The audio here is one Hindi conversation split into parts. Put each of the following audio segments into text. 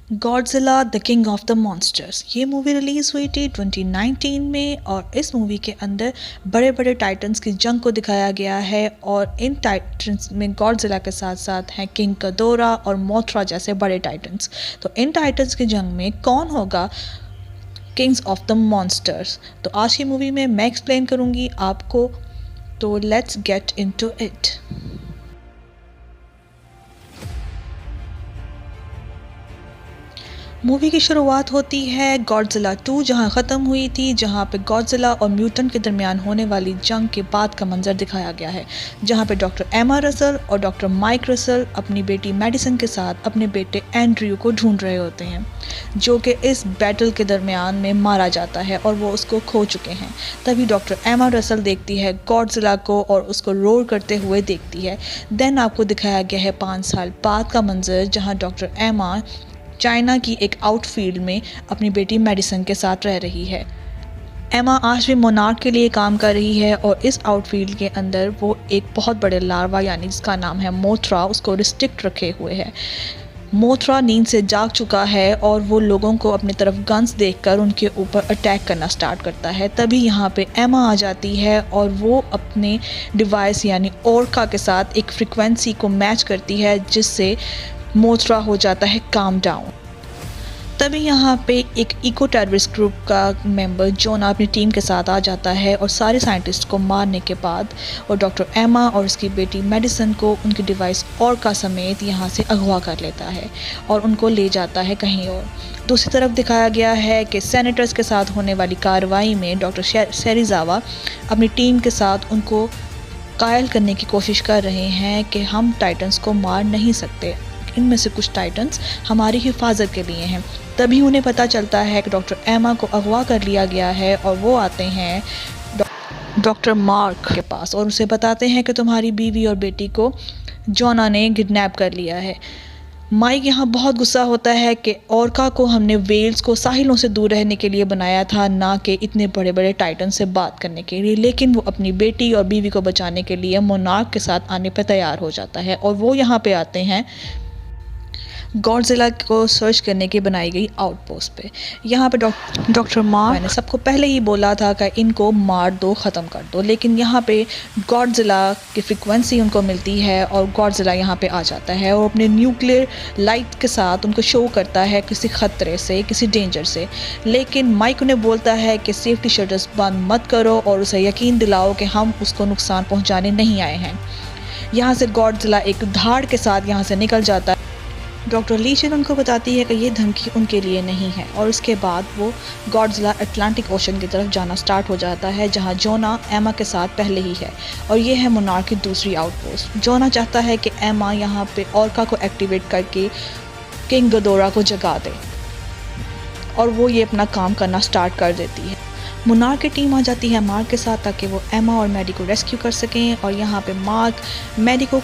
Godzilla the king of the monsters ये मूवी रिलीज़ हुई थी 2019 में और इस मूवी के अंदर बड़े बड़े टाइटन्स की जंग को दिखाया गया है और इन टाइटन्स में गॉडजिला के साथ साथ हैं किंग गदोरा और मोथरा जैसे बड़े टाइटन्स। तो इन टाइटन्स की जंग में कौन होगा किंग्स ऑफ द मॉन्स्टर्स, तो आज की मूवी में मैं एक्सप्लेन करूँगी आपको। तो let's get into it. Movie की शुरुआत होती है गॉडजिला 2 जहां ख़त्म हुई थी, जहां पे गॉडजिला और म्यूटेंट के दरमियान होने वाली जंग के बाद का मंजर दिखाया गया है, जहां पे डॉक्टर एमा रसल और डॉक्टर माइक रसल अपनी बेटी मेडिसन के साथ अपने बेटे एंड्रयू को ढूंढ रहे होते हैं, जो कि इस बैटल के दरमियान में मारा जाता है और वो उसको खो चुके हैं। तभी डॉक्टर एमा रसल देखती है गॉडजिला को और उसको रोर करते हुए देखती है। देन आपको दिखाया गया है 5 साल बाद का मंजर, जहाँ डॉक्टर एमा चाइना की एक आउटफील्ड में अपनी बेटी मेडिसन के साथ रह रही है। एमा आज भी मोनार्क के लिए काम कर रही है और इस आउटफील्ड के अंदर वो एक बहुत बड़े लार्वा यानी जिसका नाम है मोथरा उसको रिस्ट्रिक्ट रखे हुए है। मोथरा नींद से जाग चुका है और वो लोगों को अपनी तरफ गन्स देखकर उनके ऊपर अटैक करना स्टार्ट करता है। तभी यहाँ पे एमा आ जाती है और वो अपने डिवाइस यानी ओरका के साथ एक फ्रिक्वेंसी को मैच करती है, जिससे मोथरा हो जाता है काम डाउन। तभी यहाँ पे एक इको टेररिस्ट ग्रुप का मेंबर जोना अपनी टीम के साथ आ जाता है और सारे साइंटिस्ट को मारने के बाद और डॉक्टर एमा और उसकी बेटी मेडिसन को उनकी डिवाइस ओरका समेत यहाँ से अगवा कर लेता है और उनको ले जाता है कहीं और। दूसरी तरफ दिखाया गया है कि सेनेटर्स के साथ होने वाली कार्रवाई में डॉक्टर सेरिज़ावा अपनी टीम के साथ उनको कायल करने की कोशिश कर रहे हैं कि हम टाइटन्स को मार नहीं सकते, इनमें से कुछ टाइटन्स हमारी हिफाजत के लिए हैं। तभी उन्हें पता चलता है कि डॉक्टर एमा को अगवा कर लिया गया है और वो आते हैं डॉक्टर मार्क के पास और उसे बताते हैं कि तुम्हारी बीवी और बेटी को जोना ने किडनैप कर लिया है। माइक यहाँ बहुत गुस्सा होता है कि ओरका को हमने वेल्स को साहिलों से दूर रहने के लिए बनाया था, ना कि इतने बड़े बड़े टाइटन से बात करने के लिए। लेकिन वो अपनी बेटी और बीवी को बचाने के लिए मोनार्क के साथ आने पर तैयार हो जाता है और वो यहाँ पे आते हैं गॉडजिला को सर्च करने की बनाई गई आउटपोस्ट पे। यहाँ पे डॉक्टर मार्क मैंने सबको पहले ही बोला था कि इनको मार दो, ख़त्म कर दो, लेकिन यहाँ पे गॉडजिला की फ्रिक्वेंसी उनको मिलती है और गॉडजिला यहाँ पे आ जाता है और अपने न्यूक्लियर लाइट के साथ उनको शो करता है किसी ख़तरे से, किसी डेंजर से। लेकिन माइक उन्हें बोलता है कि सेफ्टी शटर्स बंद मत करो और उसे यकीन दिलाओ कि हम उसको नुकसान पहुँचाने नहीं आए हैं। यहाँ से गॉडजिला एक धाड़ के साथ यहाँ से निकल जाता है। डॉक्टर लीशन उनको बताती है कि ये धमकी उनके लिए नहीं है और उसके बाद वो गॉडजिला अटलांटिक ओशन की तरफ जाना स्टार्ट हो जाता है, जहां जोना एमा के साथ पहले ही है और ये है मोनार्क की दूसरी आउटपोस्ट। जोना चाहता है कि एमा यहाँ पे ओरका को एक्टिवेट करके किंग गदोरा को जगा दे और वो ये अपना काम करना स्टार्ट कर देती है। मोनार्क की टीम आ जाती है मार्क के साथ ताकि वो एमा और मैडी को रेस्क्यू कर सकें और यहाँ पे मार्क मैडी को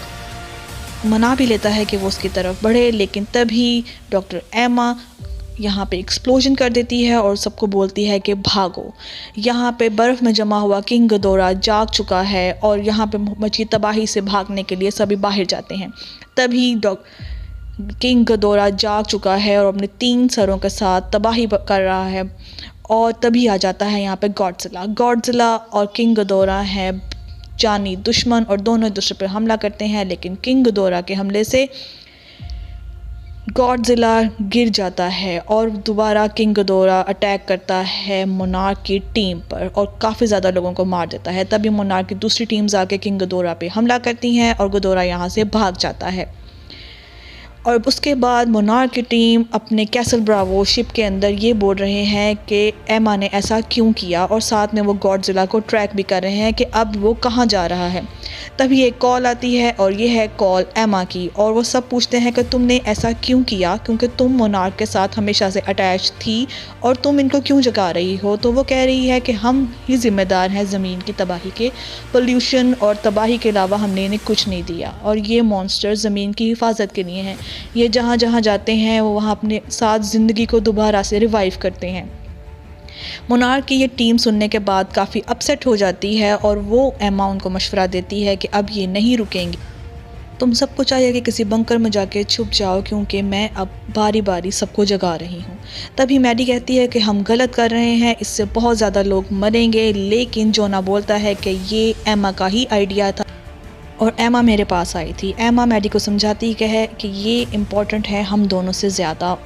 मना भी लेता है कि वो उसकी तरफ बढ़े, लेकिन तभी डॉक्टर एमा यहाँ पे एक्सप्लोजन कर देती है और सबको बोलती है कि भागो। यहाँ पे बर्फ़ में जमा हुआ किंग गदोरा जाग चुका है और यहाँ पे मची तबाही से भागने के लिए सभी बाहर जाते हैं। तभी किंग गदोरा जाग चुका है और अपने 3 सरों के साथ तबाही कर रहा है और तभी आ जाता है यहाँ पे गॉडजिला और किंग गदोरा है जानी दुश्मन और दोनों एक दूसरे पर हमला करते हैं, लेकिन किंग गदोरा के हमले से गॉडजिला गिर जाता है और दोबारा किंग गदोरा अटैक करता है मोनार्क की टीम पर और काफ़ी ज़्यादा लोगों को मार देता है। तभी मोनार्क की दूसरी टीम्स आके किंग गदोरा पे हमला करती हैं और गदोरा यहाँ से भाग जाता है। और उसके बाद मोनार्क की टीम अपने कैसल ब्रावो शिप के अंदर ये बोल रहे हैं कि एमा ने ऐसा क्यों किया और साथ में वो गॉडजिला को ट्रैक भी कर रहे हैं कि अब वो कहाँ जा रहा है। तभी एक कॉल आती है और ये है कॉल एमा की और वो सब पूछते हैं कि तुमने ऐसा क्यों किया, क्योंकि तुम मोनार्क के साथ हमेशा से अटैच थी और तुम इनको क्यों जगा रही हो। तो वो कह रही है कि हम ही ज़िम्मेदार हैं ज़मीन की तबाही के, पोल्यूशन और तबाही के अलावा हमने इन्हें कुछ नहीं दिया और ये मॉन्स्टर ज़मीन की हिफाजत के लिए हैं। ये जहाँ जहाँ जाते हैं वो वहाँ अपने साथ ज़िंदगी को दोबारा से रिवाइव करते हैं। मोनार्क की ये टीम सुनने के बाद काफ़ी अपसेट हो जाती है और वो एमा उनको मशवरा देती है कि अब ये नहीं रुकेंगी तुम सबको चाहिए कि किसी बंकर में जाके छुप जाओ क्योंकि मैं अब बारी बारी सबको जगा रही हूँ। तभी मैडी कहती है कि हम गलत कर रहे हैं, इससे बहुत ज़्यादा लोग मरेंगे, लेकिन जोना बोलता है कि ये एमा का ही आइडिया था और एमा मेरे पास आई थी। एमा मैडी को समझाती है कि ये इम्पोर्टेंट है हम दोनों से ज़्यादा।